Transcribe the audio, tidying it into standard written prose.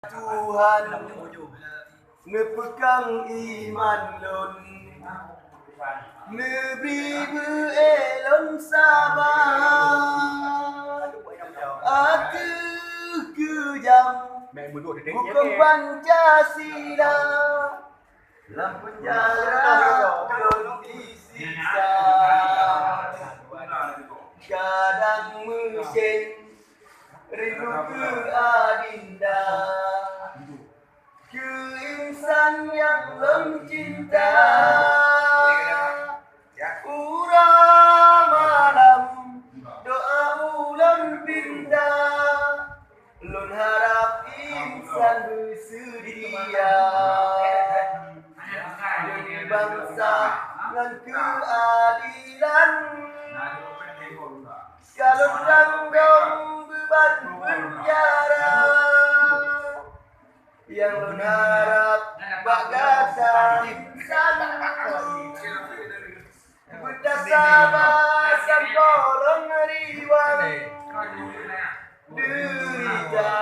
Tuhan nepegang iman lon Neberi berelon sabar Aku kejam Bukan Pancasila Dalam penjara belum disiksa Kadang mesin rindu ke adinda Keinsan yang mencinta Urang malam doa ulang pinta Lun harap insan bersedia Demi bangsa dan keadilan Kalau tanggung beban penjara Yang lun harap bagasa insan Bertasabah sang kolong riwang Derita